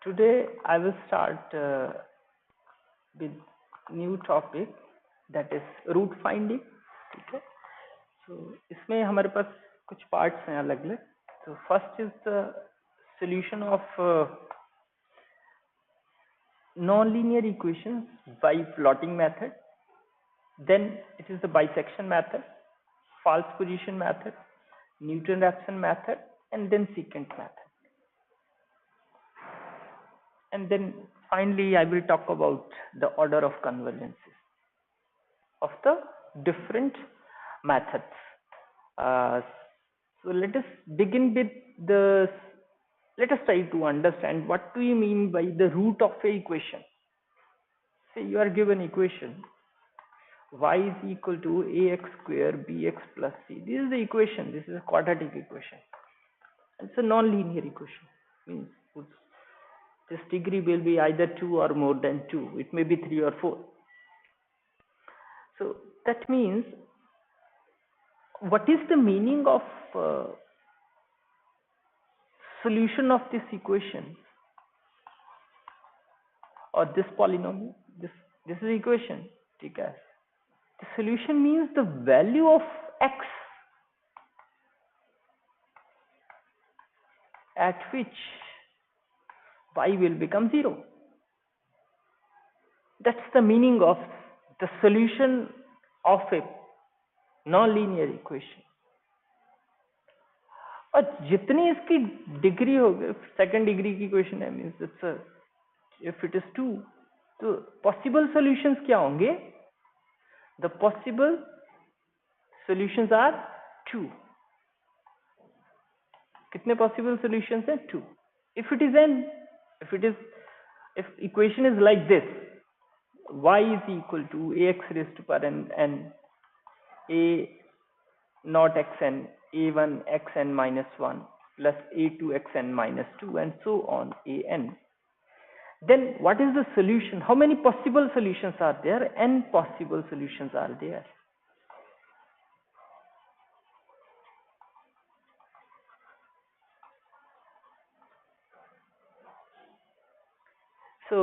Today I will start with new topic, that is root finding. ठीक है, so इसमें हमारे पास कुछ parts हैं अलग अलग. So first is the solution of non-linear equations by plotting method. Then it is the bisection method, false position method, Newton-Raphson method, and then secant method. And then finally I will talk about the order of convergences of the different methods. So let us begin with let us try to understand what do you mean by the root of a equation. Say you are given equation y is equal to ax square bx plus c. This is the equation. This is a quadratic equation. It's a non-linear equation. Means this degree will be either 2 or more than 2. It may be 3 or 4. So that means, what is the meaning of solution of this equation or this polynomial? This is the equation. Okay. The solution means the value of x at which y will become 0. That's the meaning of the solution of a non-linear equation. और जितनी इसकी degree होगी, second degree की equation है, means if it is 2, तो possible solutions क्या होंगे? The possible solutions are 2. कितने पॉसिबल सॉल्यूशंस हैं? 2. if equation is like this, y is equal to ax raised to power n a naught xn a1 xn minus 1 plus a2 xn minus 2 and so on an, then what is the solution? How many possible solutions are there? N possible solutions are there. So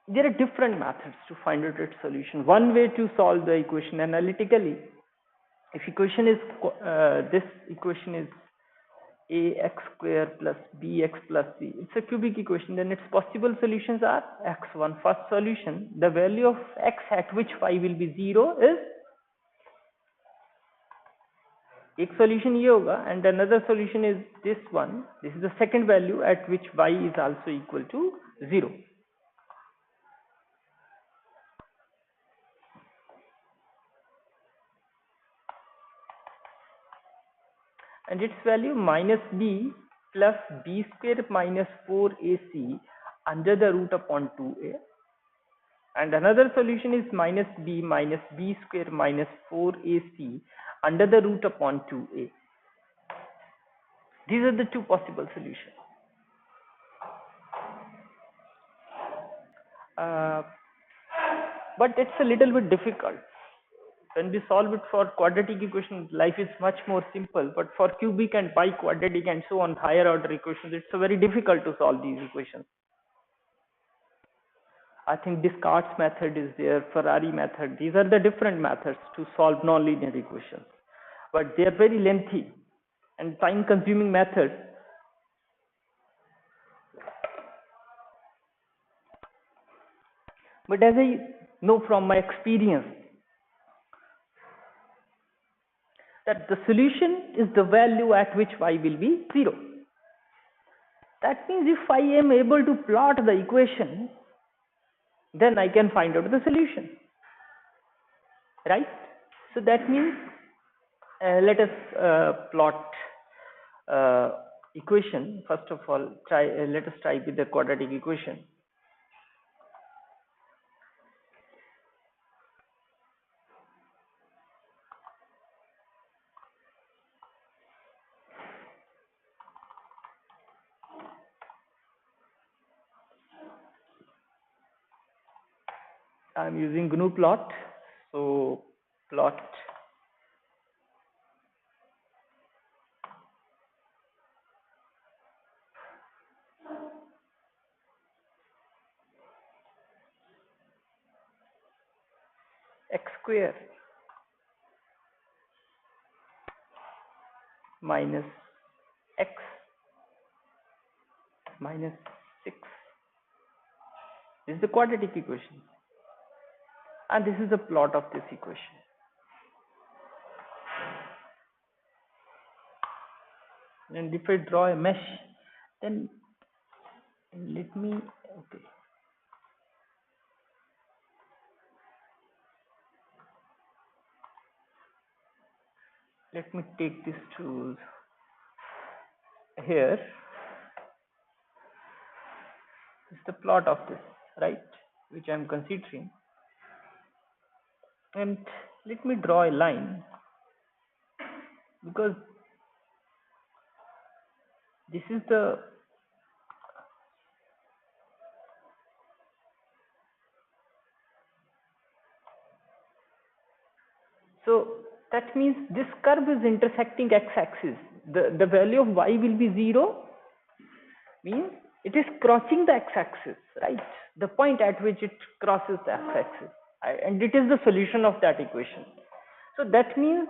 there are different methods to find out its solution. One way to solve the equation analytically, if equation is this equation is ax square plus bx plus c, it's a cubic equation, then its possible solutions are x1. First solution, the value of x at which y will be 0 is, एक solution ये होगा, and another solution is this one. This is the second value at which y is also equal to 0. And its value minus b plus b square minus 4ac under the root upon 2a. And another solution is minus b square minus 4ac under the root upon 2a. These are the two possible solutions. But it's a little bit difficult. When we solve it for quadratic equation, life is much more simple. But for cubic and biquadratic and so on, higher order equations, it's very difficult to solve these equations. I think Descartes' method is there, Ferrari method. These are the different methods to solve nonlinear equations. But they are very lengthy and time-consuming methods. But as I know from my experience, that the solution is the value at which y will be 0. That means if I am able to plot the equation, then I can find out the solution, right? So that means let us plot equation. First of all, let us try with the quadratic equation. I'm using GNU plot. So plot square minus x minus 6. This is the quadratic equation, and this is the plot of this equation. And if I draw a mesh, then let me, okay, let me take this to here. This is the plot of this, right, which I am considering. And let me draw a line, because this is the so that means this curve is intersecting x-axis. The value of y will be 0, means it is crossing the x-axis, right? The point at which it crosses the x-axis, and it is the solution of that equation. So that means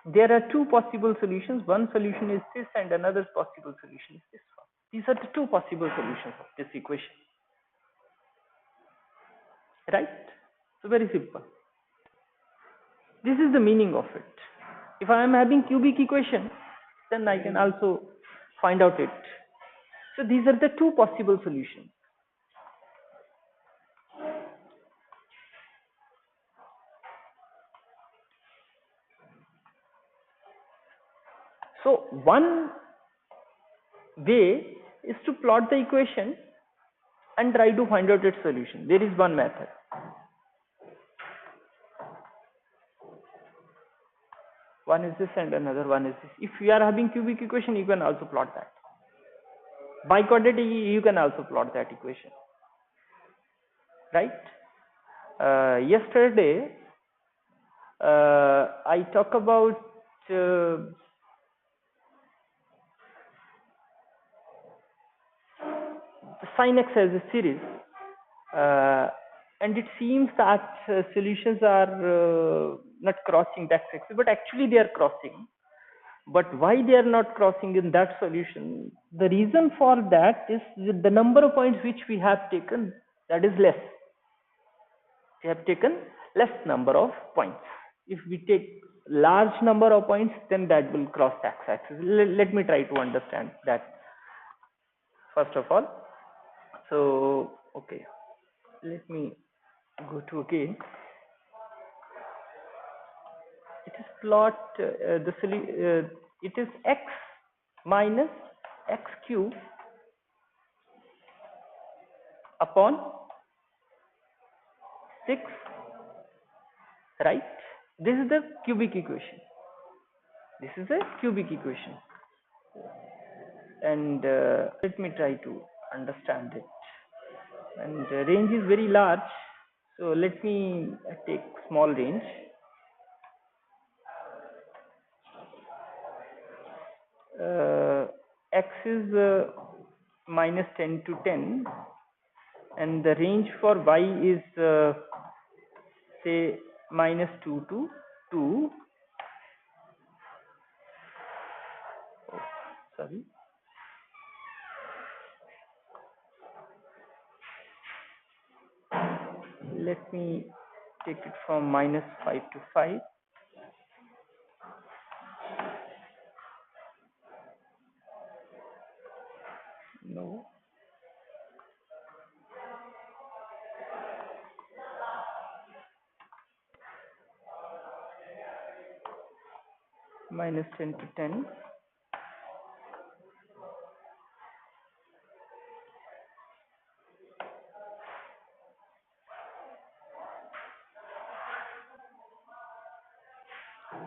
there are two possible solutions. One solution is this, and another possible solution is this one. These are the two possible solutions of this equation, right? So very simple. This is the meaning of it. If I am having cubic equation, then I can also find out it. So these are the two possible solutions. So one way is to plot the equation and try to find out its solution. There is one method. One is this and another one is this. If you are having cubic equation, you can also plot that. Biquadratic, you can also plot that equation, right? Yesterday, I talked about sin x as a series, and it seems that solutions are not crossing the x-axis, but actually they are crossing. But why they are not crossing in that solution? The reason for that is the number of points which we have taken, that is less. We have taken less number of points. If we take large number of points, then that will cross the x-axis. Let me try to understand that first of all. So okay, let me go to again. It is plot it is x minus x cube upon 6, right? This is the cubic equation. This is a cubic equation, and let me try to understand it. And the range is very large, so let me take small range. X is minus 10 to 10, and the range for y is say minus 2 to 2. Oh, sorry. Let me take it from minus 5 to 5. No. Minus 10 to 10.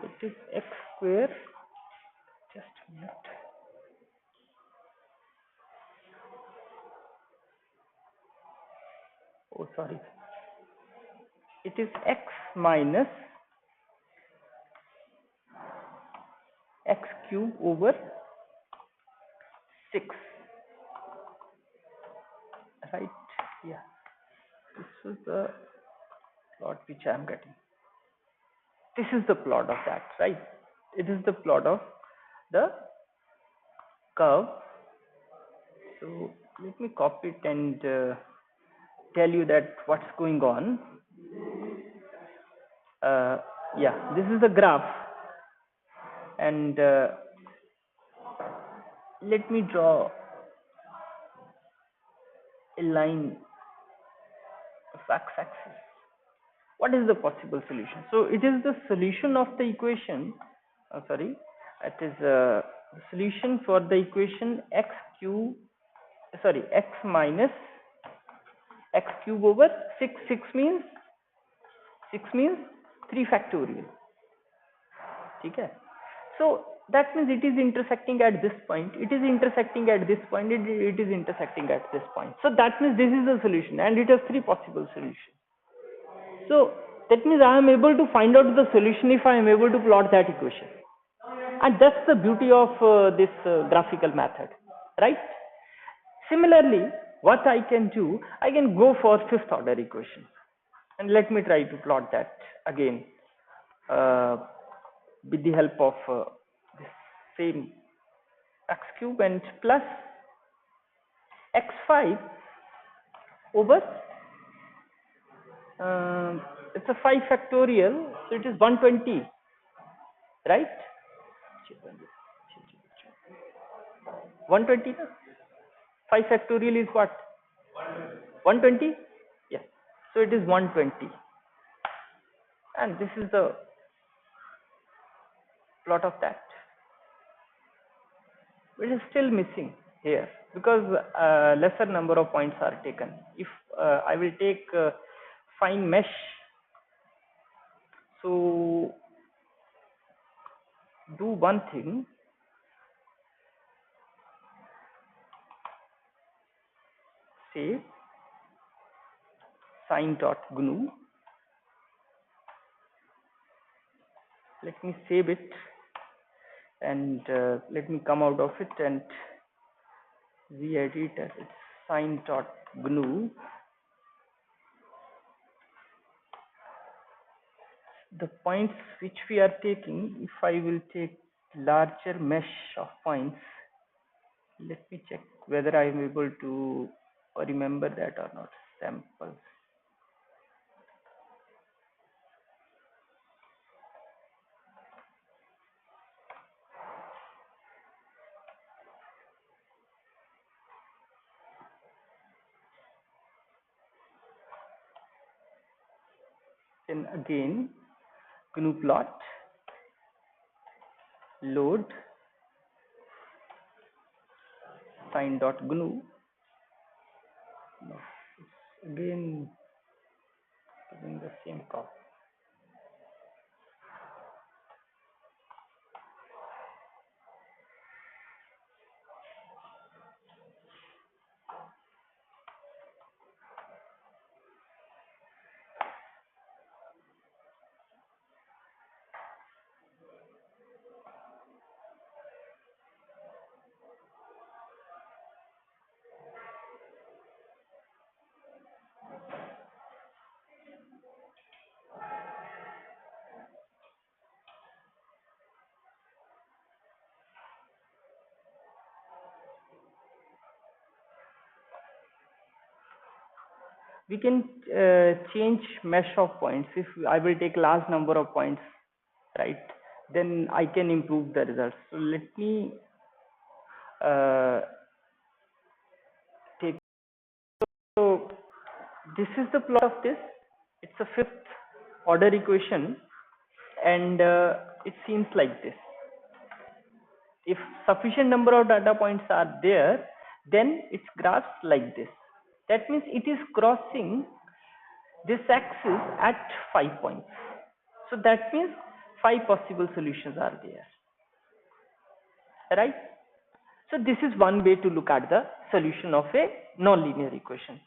It is x square. Just a minute. Oh, sorry. It is x minus x cube over 6, right? Yeah, this is the plot which I am getting. This is the plot of that, right? It is the plot of the curve. So let me copy it and tell you that what's going on. Yeah, this is the graph, and let me draw a line of x-axis. What is the possible solution? So it is the solution of the equation. Sorry, it is the solution for the equation x cube. Sorry, x minus x cube over 6. 6 means 3 factorial. Okay. So that means it is intersecting at this point. It is intersecting at this point. It is intersecting at this point. So that means this is the solution, and it has 3 possible solutions. So that means I am able to find out the solution if I am able to plot that equation. And that's the beauty of this graphical method, right? Similarly, what I can do, I can go for 5th order equation. And let me try to plot that again with the help of this same x cube and plus x5 over it's a 5 factorial, so it is 120, right? 120. 5 factorial is what? 120. Yeah, so it is 120, and this is the plot of that. It is still missing here because lesser number of points are taken. If I will take fine mesh, so do one thing. Save sine.gnu. Let me save it, and let me come out of it and re-edit as it's sine.gnu. The points which we are taking, if I will take larger mesh of points, let me check whether I am able to remember that or not. Samples. Then again, GNU plot, load sine.gnu. No, it's again giving the same copy. We can change mesh of points. If I will take large number of points, right, then I can improve the results. So let me take, so this is the plot of this. It's a 5th order equation, and it seems like this. If sufficient number of data points are there, then its graphs like this. That means it is crossing this axis at 5 points. So that means 5 possible solutions are there, right? So this is one way to look at the solution of a nonlinear equation.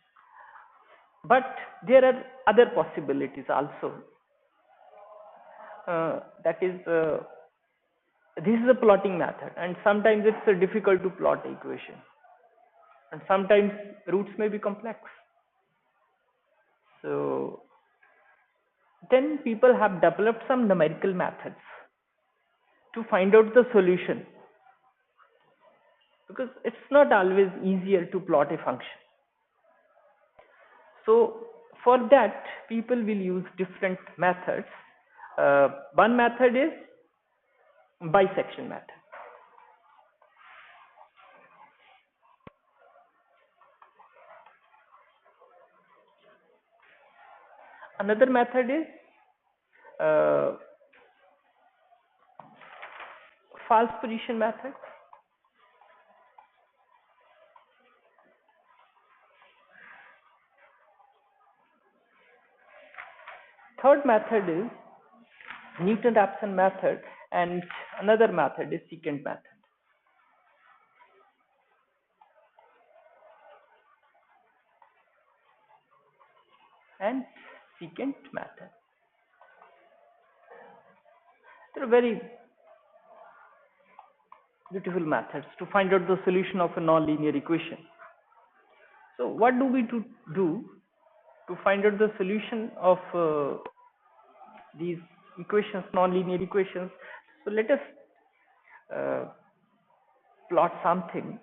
But there are other possibilities also. That is, this is a plotting method, and sometimes it's difficult to plot the equation, and sometimes roots may be complex. So then people have developed some numerical methods to find out the solution, because it's not always easier to plot a function. So for that, people will use different methods. One method is bisection method. Another method is false position method. Third method is Newton-Raphson method, and another method is secant method. And secant method. There are very beautiful methods to find out the solution of a nonlinear equation. So what do we do to find out the solution of these equations, nonlinear equations? So let us plot something.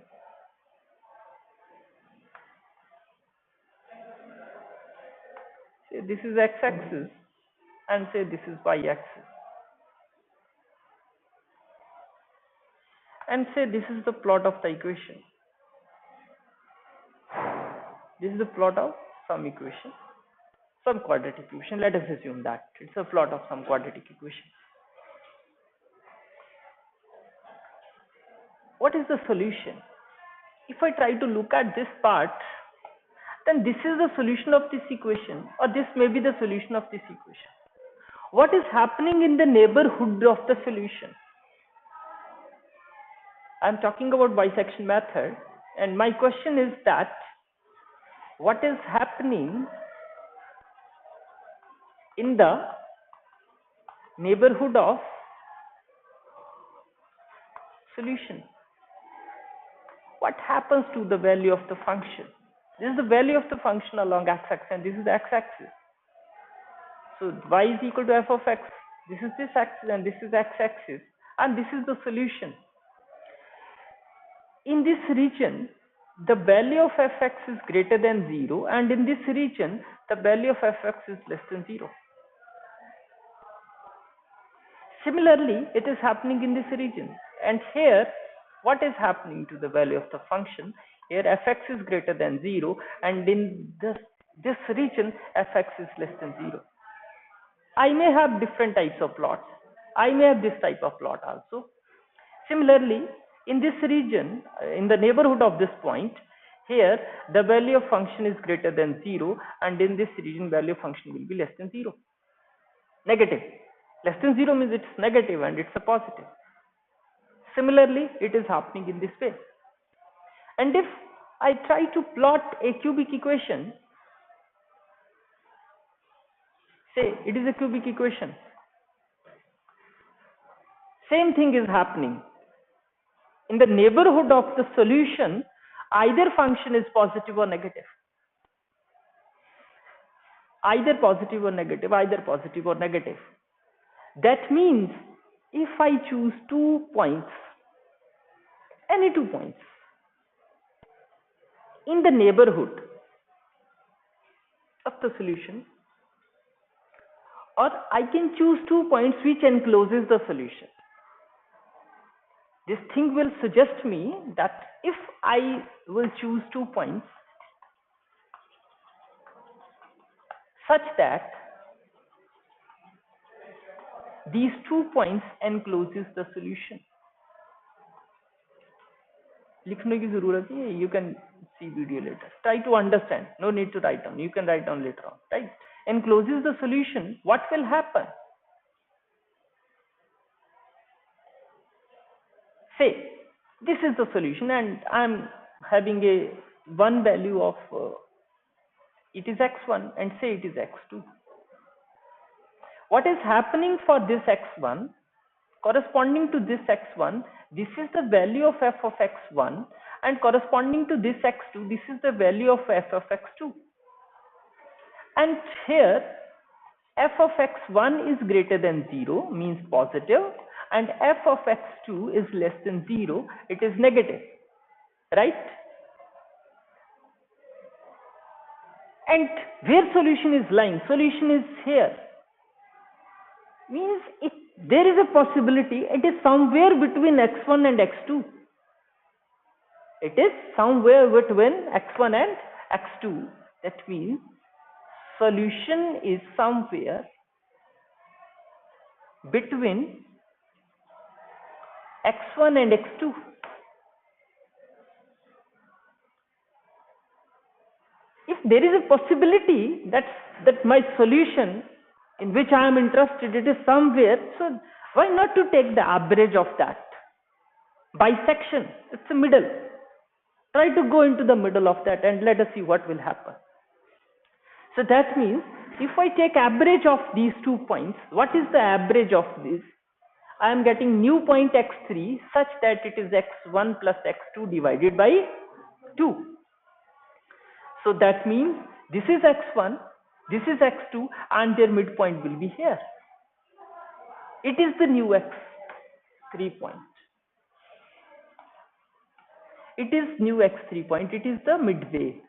Say this is x-axis and say this is y-axis, and say this is the plot of the equation. This is the plot of some equation, some quadratic equation. Let us assume that it's a plot of some quadratic equation. What is the solution? If I try to look at this part, then this is the solution of this equation, or this may be the solution of this equation. What is happening in the neighborhood of the solution? I am talking about bisection method, and my question is that what is happening in the neighborhood of solution? What happens to the value of the function? This is the value of the function along x-axis, and this is the x-axis. So y is equal to f of x. This is this axis and this is x-axis, and this is the solution. In this region, the value of fx is greater than 0, and in this region, the value of fx is less than 0. Similarly, it is happening in this region, and here, what is happening to the value of the function? Here fx is greater than 0, and in this region fx is less than 0. I may have different types of plots. I may have this type of plot also. Similarly, in this region, in the neighborhood of this point, here the value of function is greater than 0, and in this region value of function will be less than 0. Negative. Less than 0 means it's negative and it's a positive. Similarly, it is happening in this way. And if I try to plot a cubic equation, say it is a cubic equation, same thing is happening. In the neighborhood of the solution, either function is positive or negative. Either positive or negative, either positive or negative. That means if I choose 2 points, any 2 points, in the neighborhood of the solution, or I can choose 2 points which encloses the solution. This thing will suggest me that if I will choose 2 points such that these 2 points encloses the solution. लिखने की जरूरत नहीं है. You can see video later. Try to understand. No need to write down. You can write down later on. Right? Encloses the solution. What will happen? Say this is the solution, and I am having a one value of it is x1, and say it is x2. What is happening for this x1? Corresponding to this x1, this is the value of f of x1, and corresponding to this x2, this is the value of f of x2. And here f of x1 is greater than 0 means positive, and f of x2 is less than 0, it is negative, right? And where solution is lying? Solution is here. Means there is a possibility it is somewhere between x1 and x2. It is somewhere between x1 and x2. That means solution is somewhere between x1 and x2. If there is a possibility that my solution in which I am interested, it is somewhere, so why not to take the average of that? Bisection, it's a middle. Try to go into the middle of that and let us see what will happen. So that means if I take average of these 2 points, what is the average of this? I am getting new point x3 such that it is x1 plus x2 divided by 2. So that means this is x1, this is x2, and their midpoint will be here. It is the new x3 point. It is new x3 point. It is the midway,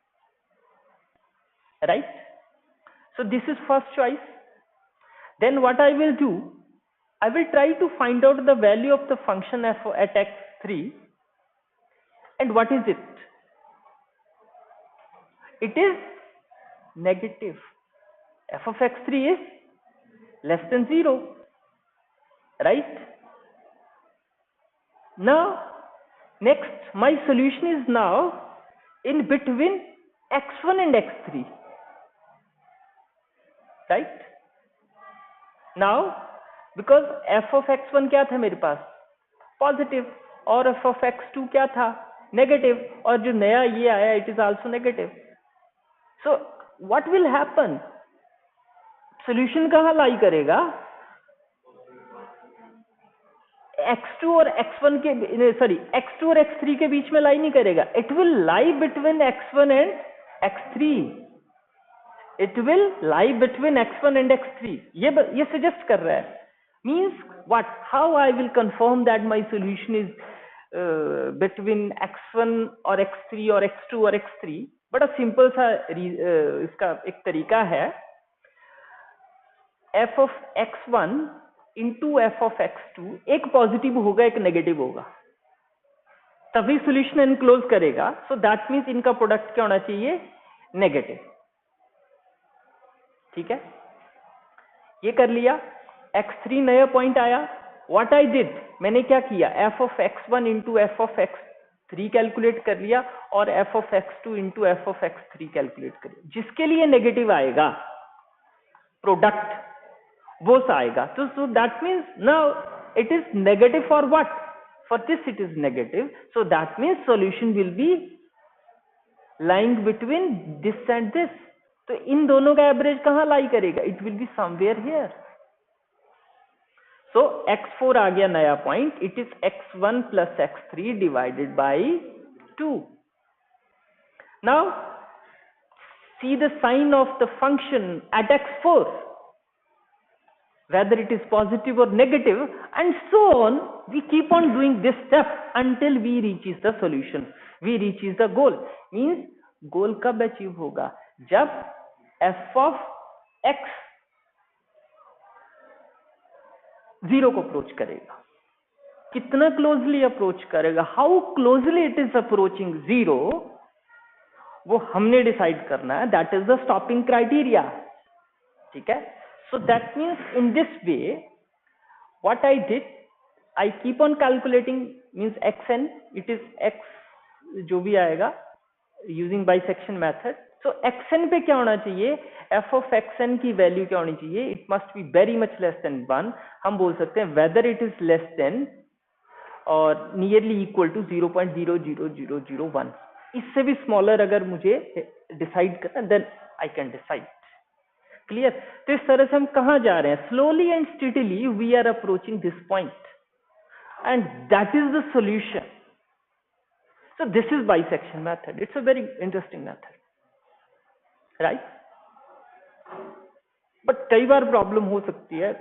right? So this is first choice. Then what I will do, I will try to find out the value of the function f at x3. And what is it? It is negative. F of x3 is less than 0, right? Now, next, my solution is now in between x1 and x3, right? Now, because f of x1 क्या था मेरे पास? Positive, और f of x2 क्या था? Negative, और जो नया ये आया, it is also negative. So, what will happen? Solution कहाँ lie करेगा? x2 और x1 के x2 और x3 के बीच में lie नहीं करेगा. It will lie between x1 and x3. It will lie between x1 and x3. ये suggest कर रहा है. Means what? How I will confirm that my solution is between x1 or x3 or x2 or x3? बड़ा simple सा इसका एक तरीका है. f of x1 into f of x2 एक पॉजिटिव होगा एक नेगेटिव होगा, तभी सॉल्यूशन एनक्लोज करेगा. सो दैट मीन्स इनका प्रोडक्ट क्या होना चाहिए? नेगेटिव. ठीक है, ये कर लिया. x3 नया पॉइंट आया. व्हाट आई डिड, मैंने क्या किया? f of x1 into f of x3 calculate कर लिया और f of x2 into f of x3 calculate कर लिया. जिसके लिए नेगेटिव आएगा प्रोडक्ट वो आएगा. तो so that means now it is negative for what? For this it is negative. So that means solution will be lying between this and this. तो इन दोनों का एवरेज कहां लाई करेगा? It will be somewhere here. So x4 आ गया नया point. It is x1 plus x3 divided by 2. Now see the sign of the function at x4, whether it is positive or negative, and so on. We keep on doing this step until we reaches the solution, we reaches the goal. Means goal कब achieve होगा? जब f of x 0 को approach करेगा. कितना closely approach करेगा? How closely it is approaching 0, वो हमने decide करना है. That is the stopping criteria. ठीक है. So that means in this way what I did, I keep on calculating. Means xn, it is x जो भी आएगा यूजिंग बाइसेक्शन मेथड. सो xn पे क्या होना चाहिए? f of xn की वैल्यू क्या होनी चाहिए? It must be very much less than 1. हम बोल सकते हैं whether it is less than और नियरली इक्वल टू 0.00001. इससे भी स्मॉलर अगर मुझे डिसाइड करना, then I can decide. Clear? तो इस तरह से हम कहां जा रहे हैं? Slowly and steadily we are approaching this point and that is the solution. So this is bisection method. It's a very interesting method, right? But कई बार प्रॉब्लम हो सकती है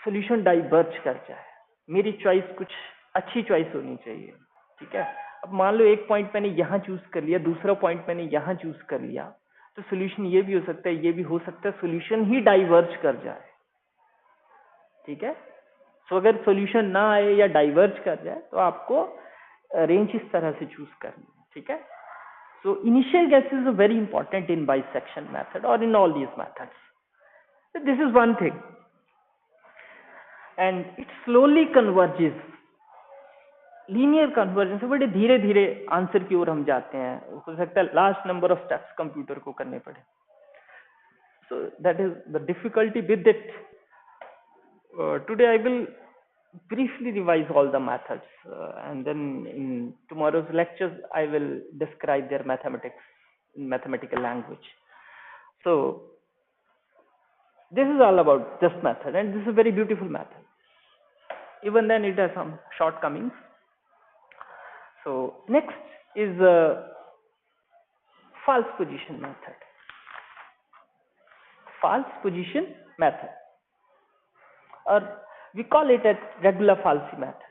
सोल्यूशन डाइवर्ज कर जाए, मेरी चॉइस कुछ अच्छी चॉइस होनी चाहिए, ठीक है। अब मान लो एक पॉइंट मैंने यहाँ चूज कर लिया, दूसरा पॉइंट मैंने यहाँ चूज कर लिया, तो सोल्यूशन ये भी हो सकता है, ये भी हो सकता है सोल्यूशन ही डाइवर्ज कर जाए, ठीक है। सो अगर सोल्यूशन ना आए या डाइवर्ज कर जाए तो आपको रेंज इस तरह से चूज करनी है, ठीक है। So initial guesses are very important in bisection method और in all these methods. So this is one thing, and it slowly converges. Linear convergence से बड़े धीरे धीरे आंसर की ओर हम जाते हैं, हो सकता है last number of steps computer को करने पड़े. So that is the difficulty with it. Today I will briefly revise all the methods, and then in tomorrow's lectures I will describe their mathematics in mathematical language. So this is all about this method, and this is a very beautiful method. Even then it has some shortcomings. So next is false position method. False position method, or we call it a regular falsy method.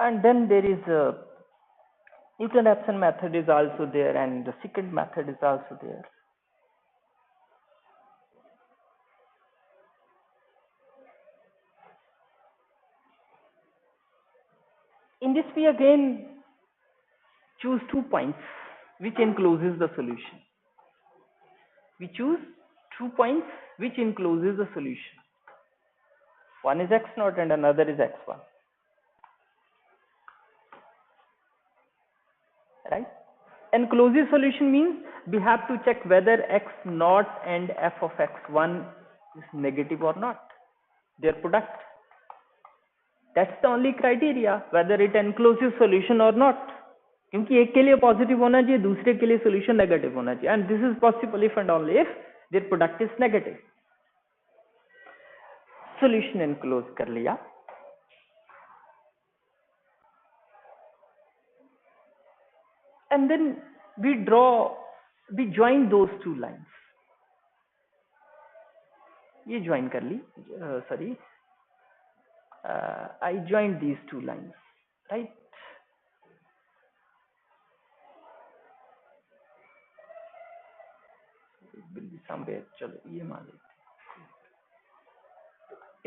And then there is Newton-Raphson method is also there, and the second method is also there. In this we again choose 2 points which encloses the solution. We choose 2 points which encloses the solution. One is x naught and another is x1. Right? Enclosive solution means we have to check whether x naught and f of x1 is negative or not, their product. That's the only criteria, whether it encloses solution or not. क्योंकि एक के लिए positive होना चाहिए, दूसरे के लिए solution negative होना चाहिए, and this is possible if and only if their product is negative. Solution enclose कर लिया, and then we join those two lines. ये ज्वाइन कर ली, sorry, I joined these two lines, right? It will be somewhere. चलो ये मान लेते.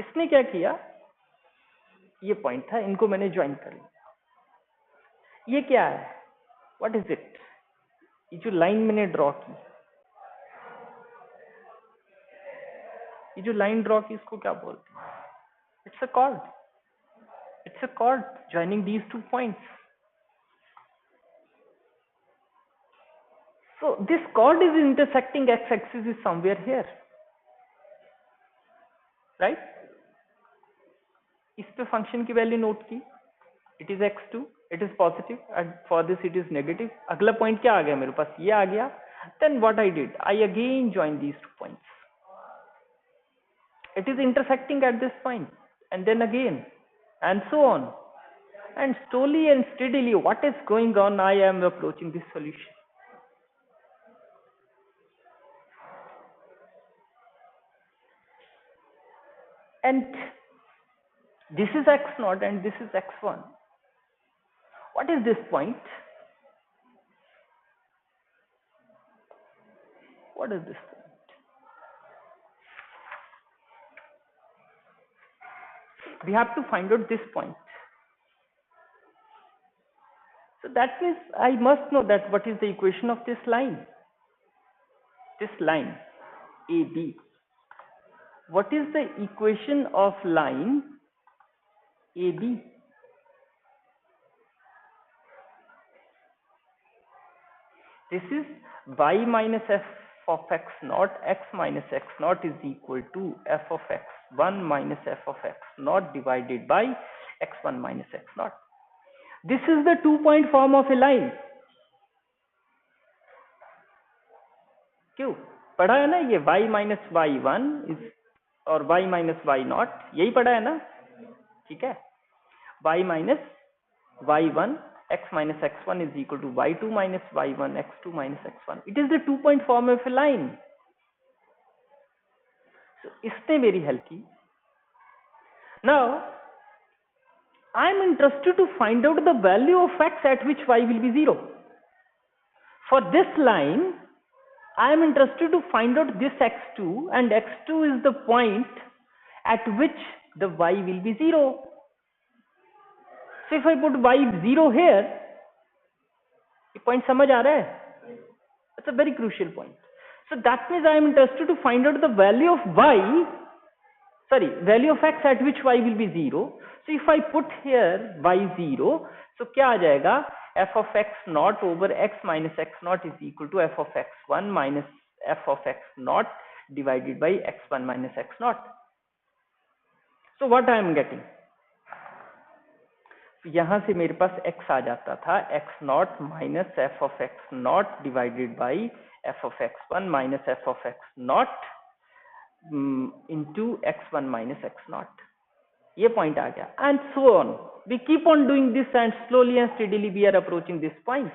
इसने क्या किया, ये पॉइंट था, इनको मैंने ज्वाइन कर लिया. ये क्या है, व्हाट इज इट? ये जो लाइन मैंने ड्रॉ की, ये जो लाइन ड्रॉ की, इसको क्या बोलते हैं? It's a cord. It's a cord joining these 2 points. So this chord is intersecting x-axis is somewhere here, right? इस पे फंक्शन की वैल्यू नोट की, it is x2, it is positive, and for this it is negative. अगला point क्या आ गया मेरे पास, ये आ गया. Then what I did, I again join these 2 points. It is intersecting at this point, and then again, and so on. And slowly and steadily, what is going on, I am approaching this solution. And this is x naught and this is x1. What is this point? What is this point? We have to find out this point. So that means I must know that what is the equation of this line. This line AB. What is the equation of line AB? This is y minus f of x naught x minus x naught is equal to f of x1 minus f of x naught divided by x1 minus x naught. This is the 2-point form of a line. क्यों पढ़ा है ना ये y minus y1 is और y minus y naught, यही पढ़ा है ना, ठीक है. y minus y1 x minus x1 is equal to y2 minus y1 x2 minus x1. It is the 2-point form of a line. So इसने मेरी help की. Now I am interested to find out the value of x at which y will be 0. For this line I am interested to find out this x2, and x2 is the point at which the y will be 0. So if I put y 0 here, the point समझ आ रहा है? It's a very crucial point. So that means I am interested to find out the value of value of x at which y will be 0. So if I put here y 0, so क्या आ जाएगा? F of x naught over x minus x naught is equal to f of x1 minus f of x naught divided by x1 minus x naught. So what I am getting? यहाँ से मेरे पास x आ जाता था x naught minus f of x naught divided by f of x1 minus f of x naught into x1 minus x naught. ये point आ गया, and so on. We keep on doing this, and slowly and steadily we are approaching this point.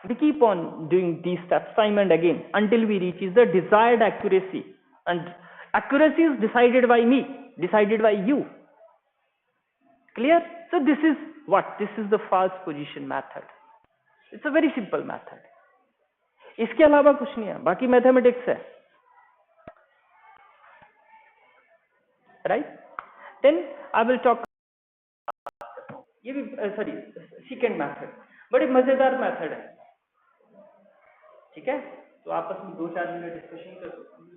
We keep on doing these steps time and again until we reach the desired accuracy, and accuracy is decided by me, decided by you. Clear? So this is what? This is the false position method. It's a very simple method. इसके अलावा कुछ नहीं है, बाकी mathematics है, right? Then I will talk. ये भी sorry second method, बड़ी मजेदार मेथड है, ठीक है. तो आपस में 2-4 मिनट डिस्कशन कर सकते हैं.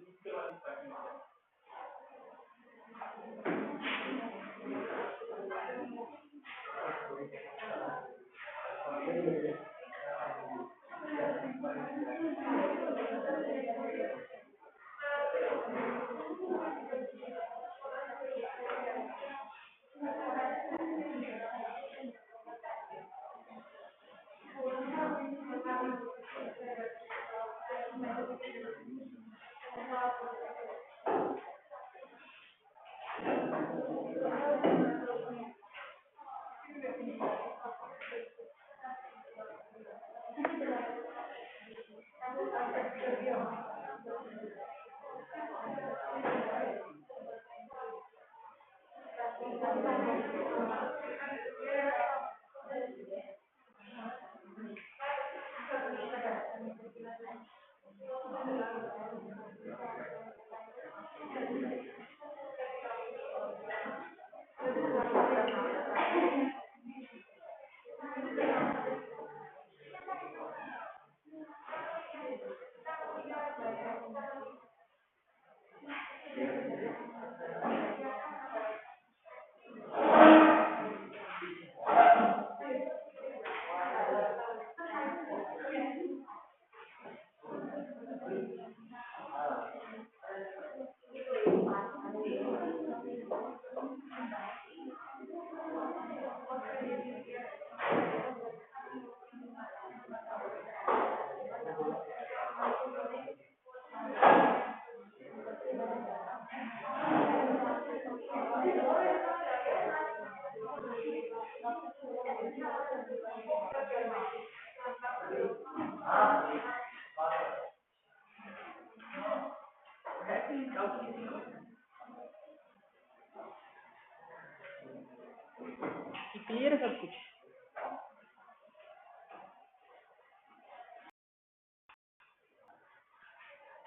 क्लियर है सब कुछ?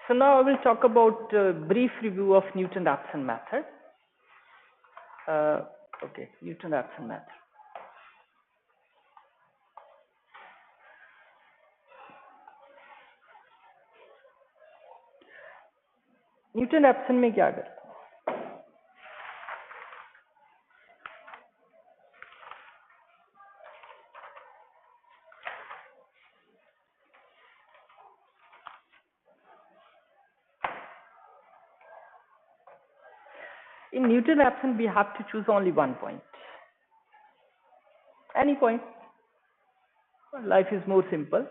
So now I will talk about a brief review of Newton-Raphson method. Okay, Newton-Raphson method. Newton-Raphson में क्या करते हैं? In Newton Raphson, we have to choose only one point. Any point. Life is more simple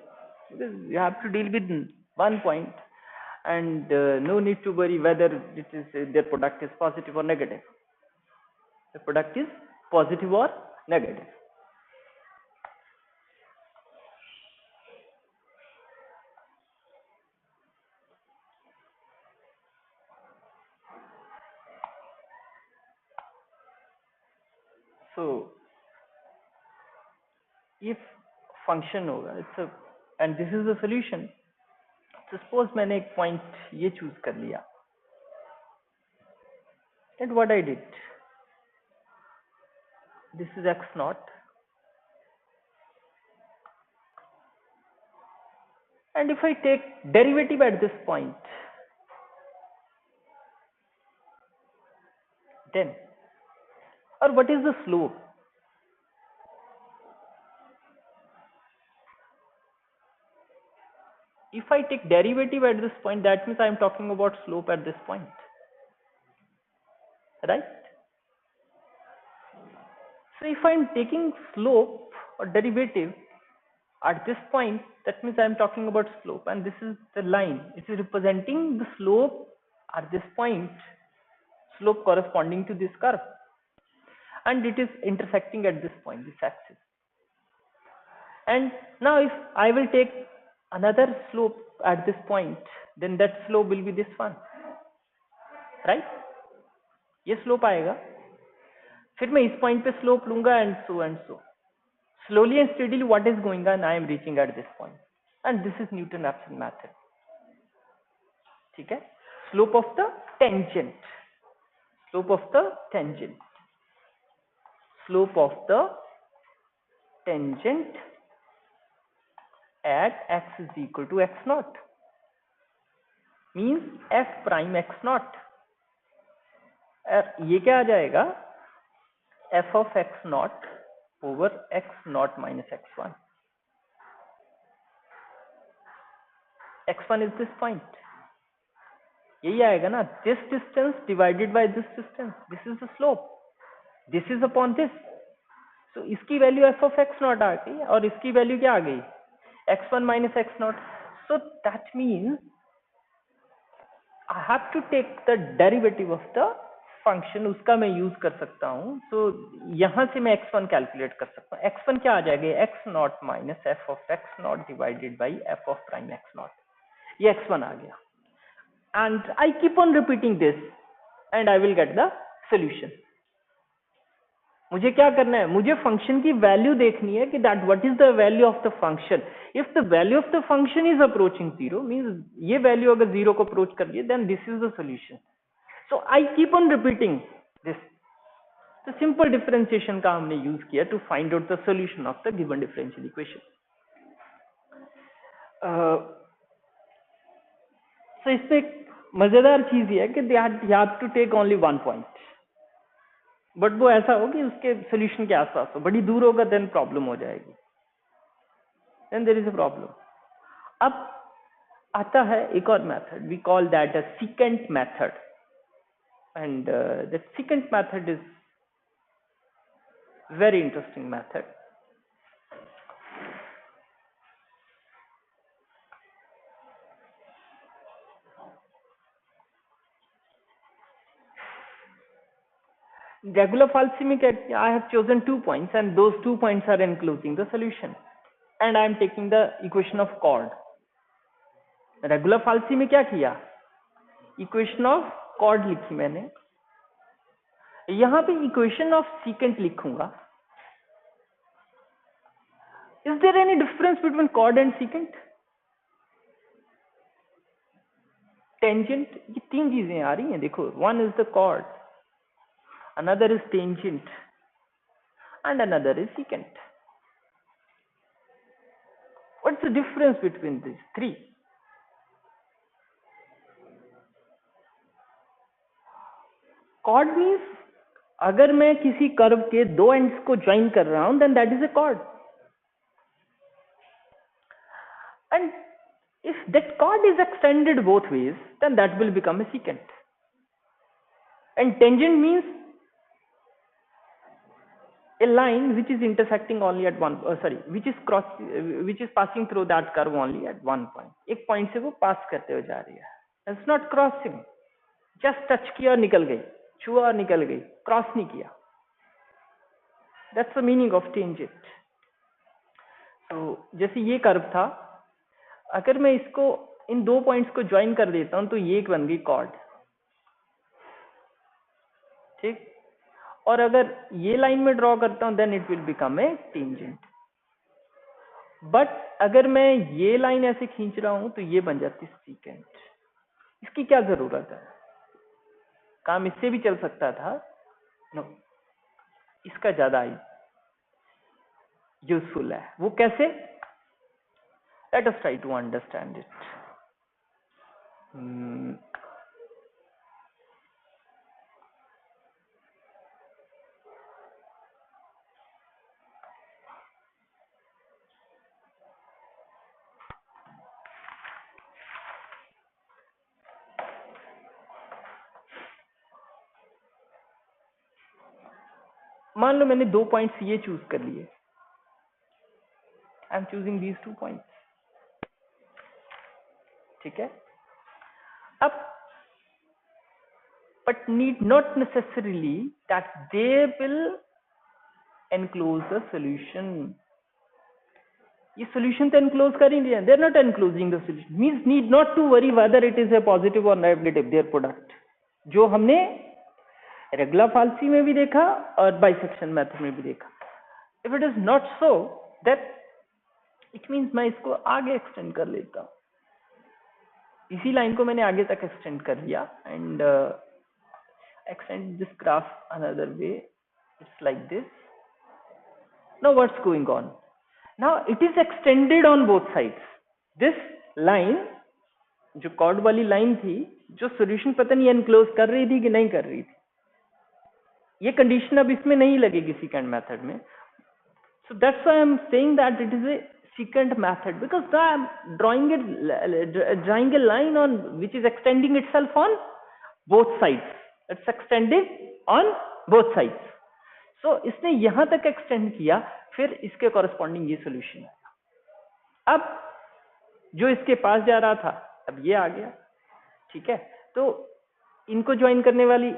because you have to deal with one point, and no need to worry whether it is their product is positive or negative. The product is positive or negative. So if function होगा it's a and this is the solution. So suppose मैंने एक point ये choose कर लिया, and what I did, this is x naught, and if I take derivative at this point, then, or what is the slope? If I take derivative at this point, that means I am talking about slope at this point, right? So if I am taking slope or derivative at this point, that means I am talking about slope, and this is the line. It is representing the slope at this point, slope corresponding to this curve, and it is intersecting at this point, this axis. And now if I will take another slope at this point, then that slope will be this one, right? ये slope आएगा, फिर मैं इस point पे slope लूंगा, and so. Slowly and steadily, what is going on, I am reaching at this point, and this is Newton-Raphson method. ठीक है? Slope of the tangent, slope of the tangent, slope of the tangent at x is equal to x naught means f prime x naught. ये क्या आ जाएगा, f of x naught over x naught minus x1. x1 is this point, यही आएगा ना, this distance divided by this distance, this is the slope, this is upon this. So इसकी value f of x naught आ गई, और इसकी value क्या आ गई, x1 minus x naught. So that means I have to take the derivative of the function, उसका मैं use कर सकता हूँ. So यहाँ से मैं x1 कैलकुलेट कर सकता हूँ. x1 क्या आ जाएगा, x naught minus f of x naught divided by f of prime x naught. ये x1 आ गया, and I keep on repeating this, and I will get the solution. मुझे क्या करना है, मुझे फंक्शन की वैल्यू देखनी है कि that what is the value of the function. If the value of the function is approaching zero, means ये वैल्यू अगर जीरो को अप्रोच कर लिए, then this is the solution. So I keep on repeating this. तो simple differentiation का हमने use किया to find out the solution of the given differential equation. So इसमें एक मजेदार चीज ये है कि they have to take only one point, but वो ऐसा हो कि उसके सोल्यूशन के आसपास हो. बड़ी दूर होगा देन प्रॉब्लम हो जाएगी, then there is a problem. अब आता है एक और method, we call that a secant method, and the secant method is very interesting method. Regular fallacy में क्या, I have chosen 2 points and those 2 points are enclosing the solution, and I am taking the equation of chord. Regular fallacy में क्या किया, equation of chord लिखी मैंने, यहाँ पे equation of secant लिखूंगा. Is there any difference between chord and secant? Tangent, ये तीन चीजें आ रही हैं देखो, one is the chord, another is tangent, and another is secant. What's the difference between these three? Chord means अगर मैं किसी कर्व के दो एंड्स को ज्वाइन कर रहा हूं, then that is a chord. And if that chord is extended both ways, then that will become a secant. And tangent means a line which is intersecting only at one, which is passing through that curve only at one point. एक point से वो pass करते हुए जा रही है. It's not crossing. Just touch किया और निकल गई, छुआ और निकल गई, cross नहीं किया. That's the meaning of tangent. So जैसे ये curve था, अगर मैं इसको इन दो पॉइंट्स को ज्वाइन कर देता हूं तो ये एक बन गई कॉर्ड. ठीक. और अगर ये लाइन में ड्रॉ करता हूं then it will become a tangent. But अगर मैं ये लाइन ऐसे खींच रहा हूं तो ये बन जाती सीकेंट. इसकी क्या जरूरत है? काम इससे भी चल सकता था. नो, इसका ज्यादा यूजफुल है. वो कैसे? Let us try to understand it. मान लो मैंने दो पॉइंट्स ये चूज कर लिए. I am choosing these 2 points. ठीक है. अब but need not necessarily that they will enclose the solution. ये सॉल्यूशन तो एनक्लोज कर ही नहीं है. They are not enclosing the solution. Means need not to worry whether it is a positive और नेगेटिव देयर प्रोडक्ट, जो हमने regular फाल्सी में भी देखा और बाइसेक्शन मेथड में भी देखा. If it is not so that it means मैं इसको आगे एक्सटेंड कर लेता हूं. इसी लाइन को मैंने आगे तक एक्सटेंड कर लिया and extend this graph another way. It's like this. Now what's going on? Now it is extended on both sides. This line जो कॉर्ड वाली लाइन थी, जो सॉल्यूशन पता नहीं एनक्लोज कर रही थी कि नहीं कर रही थी, ये कंडीशन अब इसमें नहीं लगेगी सेकंड मेथड में. So that's why I am saying that it is A secant method, because now I am drawing a line on which is extending itself on both sides. It's extending on both sides. So इसने यहां तक extend किया, फिर इसके corresponding ये solution आया. अब जो इसके पास जा रहा था अब ये आ गया. ठीक है. तो इनको ज्वाइन करने वाली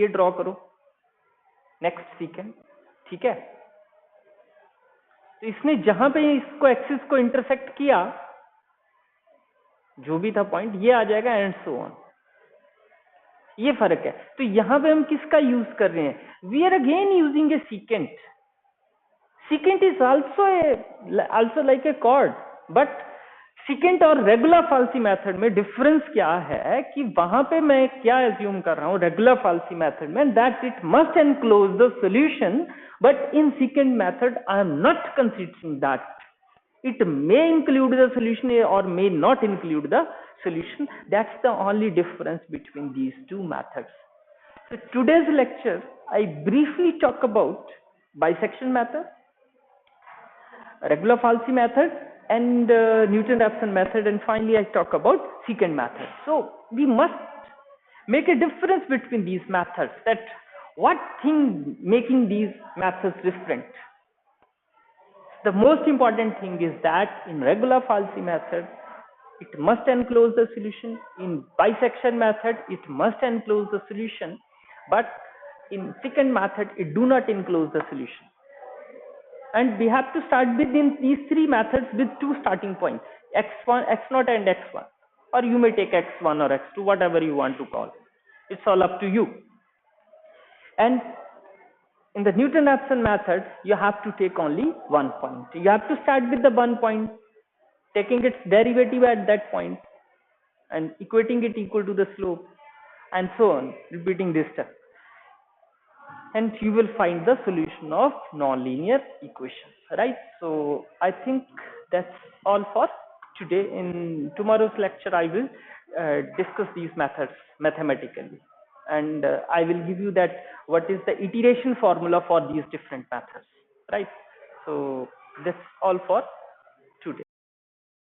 ये ड्रॉ करो नेक्स्ट सीकेंट. ठीक है. तो इसने जहां पे इसको एक्सिस को इंटरसेक्ट किया, जो भी था पॉइंट, ये आ जाएगा एंड सो ऑन. ये फर्क है. तो यहां पे हम किसका यूज कर रहे हैं? We are again using a secant. Secant is also like a chord, but secant और रेगुलर फाल्सी मेथड में डिफरेंस क्या है कि वहां पे मैं क्या एज्यूम कर रहा हूं रेगुलर फाल्सी मेथड में, that it must enclose the solution. But in secant method, I am not considering that. It may include the solution or may not include the solution. That's the only difference between these two methods. So today's lecture, I briefly talk about bisection method, regular falsi method, and Newton-Raphson method, and finally I talk about secant method. So we must make a difference between these methods. That what thing making these methods different? The most important thing is that in regular falsi method, it must enclose the solution. In bisection method, it must enclose the solution. But in secant method, it do not enclose the solution. And we have to start within these three methods with two starting points, x1, x0 and x1. Or you may take x1 or x2, whatever you want to call. It's all up to you. And in the Newton-Raphson method, you have to take only one point. You have to start with the 1 point, taking its derivative at that point, and equating it equal to the slope, and so on, repeating this step. And you will find the solution of nonlinear equation, right? So I think that's all for today. In tomorrow's lecture, I will discuss these methods mathematically. And I will give you that what is the iteration formula for these different methods, right? So that's all for